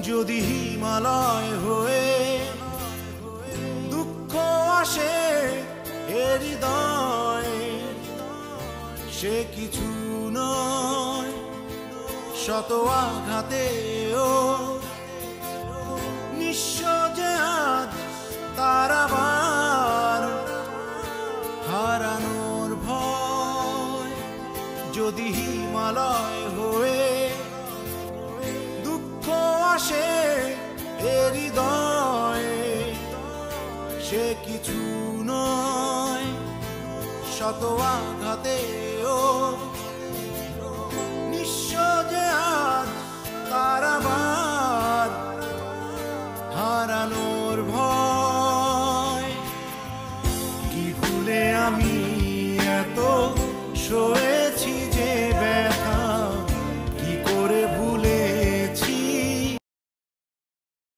যদি হিমালয় হয়ে দুঃখ আসে এ হৃদয়ে, সে কিছু নয় শত আঘাতেও নিঃস্ব যে আজ তার আবার হারানোর ভয়। যদি হিমালয় হয়ে দুঃখ আসে এ হৃদয়ে, সে কিছু নয় শত আঘাতেও নিঃস্ব যে আজ তার